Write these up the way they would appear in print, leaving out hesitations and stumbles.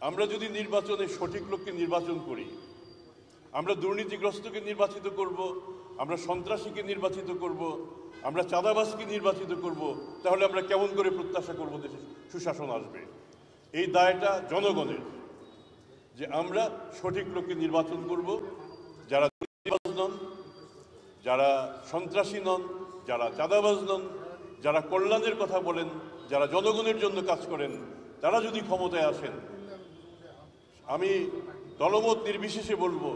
আমরা যদি নির্বাচনে সঠিক লোককে নির্বাচন করি, আমরা দুর্নীতিগ্রস্তকে নির্বাচিত করব, আমরা সন্ত্রাসীকে নির্বাচিত করব, আমরা চাঁদাবাজকে নির্বাচিত করব, তাহলে আমরা কেমন করে প্রত্যাশা করব দেশে সুশাসন আসবে? এই দায়টা জনগণের, যে আমরা সঠিক লোককে নির্বাচন করব, যারা দুর্নীতিবাজ নন, যারা সন্ত্রাসী নন, যারা চাঁদাবাজ নন, যারা কল্যাণের কথা বলেন, যারা জনগণের জন্য কাজ করেন, তারা যদি ক্ষমতায় আসেন, আমি দলমত নির্বিশেষে বলবো,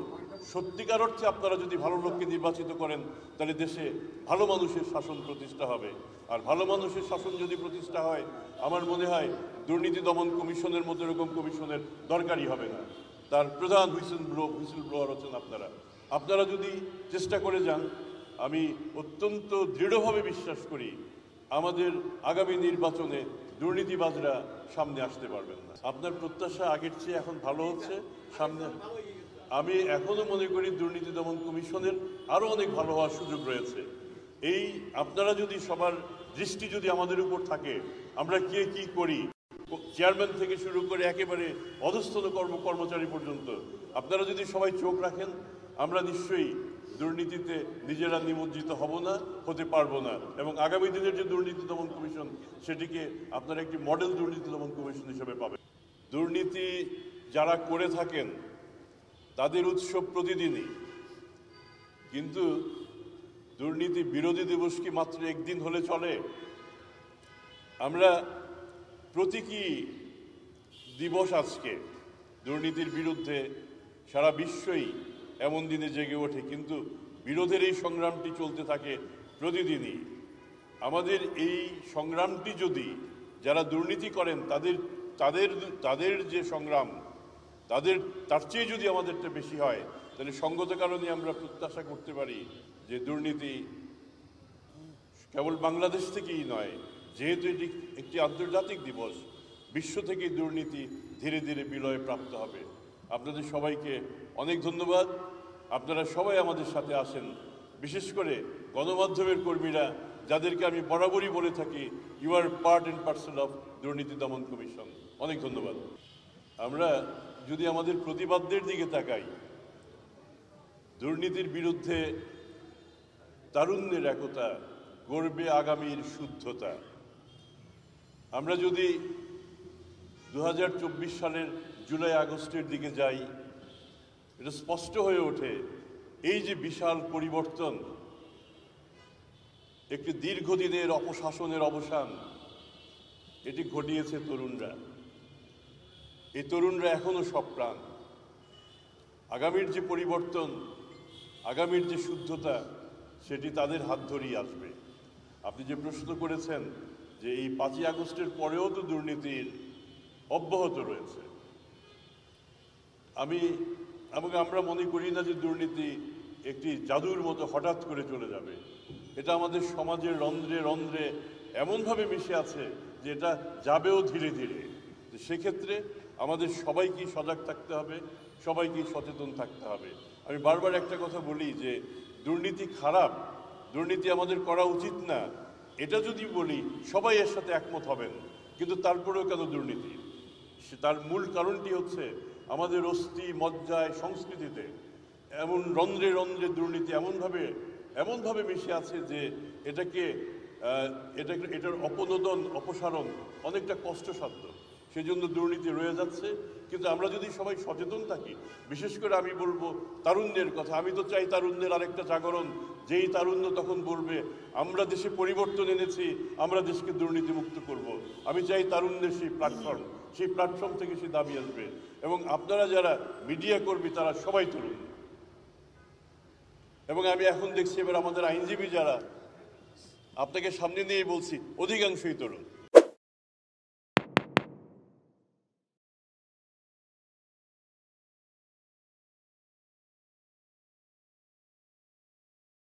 সত্যিকার অর্থে আপনারা যদি ভালো লোককে নির্বাচিত করেন, তাহলে দেশে ভালো মানুষের শাসন প্রতিষ্ঠা হবে। আর ভালো মানুষের শাসন যদি প্রতিষ্ঠা হয়, আমার মনে হয় দুর্নীতি দমন কমিশনের মতো এরকম কমিশনের দরকারই হবে না। তার প্রধান হুইসেল ব্লোয়ার হচ্ছেন আপনারা। আপনারা যদি চেষ্টা করে যান, আমি অত্যন্ত দৃঢ়ভাবে বিশ্বাস করি আমাদের আগামী নির্বাচনে দুর্নীতিবাজরা সামনে আসতে পারবেন না। আপনার প্রত্যাশা আগের চেয়ে এখন ভালো হচ্ছে সামনে। আমি এখনো মনে করি দুর্নীতি দমন কমিশনের আরও অনেক ভালো হওয়ার সুযোগ রয়েছে। এই আপনারা যদি সবার দৃষ্টি যদি আমাদের উপর থাকে, আমরা কে কি করি, চেয়ারম্যান থেকে শুরু করে একেবারে অধস্তন কর্মচারী পর্যন্ত আপনারা যদি সবাই চোখ রাখেন, আমরা নিশ্চয়ই দুর্নীতিতে নিজেরা নিমজ্জিত হব না, হতে পারবো না। এবং আগামী দিনের যে দুর্নীতি দমন কমিশন, সেটিকে আপনারা একটি মডেল দুর্নীতি দমন কমিশন হিসেবে পাবেন। দুর্নীতি যারা করে থাকেন তাদের উৎসব প্রতিদিনই, কিন্তু দুর্নীতি বিরোধী দিবস কি মাত্র একদিন হলে চলে? আমরা প্রতীকী দিবস আজকে, দুর্নীতির বিরুদ্ধে সারা বিশ্বই এমন দিনে জেগে ওঠে, কিন্তু বিরোধের এই সংগ্রামটি চলতে থাকে প্রতিদিনই। আমাদের এই সংগ্রামটি যদি যারা দুর্নীতি করেন তাদের যে সংগ্রাম, তার চেয়ে যদি আমাদেরটা বেশি হয়, তাহলে সঙ্গত কারণে আমরা প্রত্যাশা করতে পারি যে দুর্নীতি কেবল বাংলাদেশ থেকেই নয়, যেহেতু এটি একটি আন্তর্জাতিক দিবস, বিশ্ব থেকে দুর্নীতি ধীরে ধীরে বিলয়ে প্রাপ্ত হবে। আপনাদের সবাইকে অনেক ধন্যবাদ। আপনারা সবাই আমাদের সাথে আসেন, বিশেষ করে গণমাধ্যমের কর্মীরা, যাদেরকে আমি বরাবরই বলে থাকি, you are part and parcel of দুর্নীতি দমন কমিশন। অনেক ধন্যবাদ। আমরা যদি আমাদের প্রতিবাদদের দিকে তাকাই, দুর্নীতির বিরুদ্ধে তারুণ্যের একতা, গড়বে আগামীর শুদ্ধতা। আমরা যদি 2024 সালের জুলাই আগস্টের দিকে যাই, এটা স্পষ্ট হয়ে ওঠে এই যে বিশাল পরিবর্তন, একটি দীর্ঘদিনের অপশাসনের অবসান, এটি ঘটিয়েছে তরুণরা। এই তরুণরা এখনো সপ্রাণ। আগামীর যে পরিবর্তন, আগামীর যে শুদ্ধতা, সেটি তাদের হাত ধরেই আসবে। আপনি যে প্রশ্ন করেছেন যে এই 5ই আগস্টের পরেও তো দুর্নীতির অব্যাহত রয়েছে, আমরা মনে করি না যে দুর্নীতি একটি জাদুর মতো হঠাৎ করে চলে যাবে। এটা আমাদের সমাজের রন্ধ্রে রন্ধ্রে এমনভাবে মিশে আছে যে এটা যাবেও ধীরে ধীরে। সেক্ষেত্রে আমাদের সবাইকেই সজাগ থাকতে হবে, সবাইকেই সচেতন থাকতে হবে। আমি বারবার একটা কথা বলি যে দুর্নীতি খারাপ, দুর্নীতি আমাদের করা উচিত না, এটা যদি বলি সবাই এর সাথে একমত হবেন। কিন্তু তারপরেও কেন দুর্নীতি? তার মূল কারণটি হচ্ছে আমাদের অস্থি মজ্জায় সংস্কৃতিতে এমন রন্ধ্রে রন্ধ্রে দুর্নীতি এমনভাবে মিশে আছে যে এটার অপনোদন, অপসারণ অনেকটা কষ্টসাধ্য। সেজন্য দুর্নীতি রয়ে যাচ্ছে। কিন্তু আমরা যদি সবাই সচেতন থাকি, বিশেষ করে আমি বলবো তারুণ্যের কথা। আমি তো চাই তারুণ্যের আরেকটা জাগরণ, যেই তারুণ্য তখন বলবে আমরা দেশে পরিবর্তন এনেছি, আমরা দেশকে দুর্নীতিমুক্ত করব। আমি চাই তারুণ্যের সেই প্ল্যাটফর্ম থেকে সে দাবি আসবে। এবং আপনারা যারা মিডিয়া কর্মী, তারা সবাই তরুণ। এবং আমি এখন দেখছি এবার আমাদের আইনজীবী যারা, আপনাকে সামনে নিয়ে বলছি, অধিকাংশই তরুণ।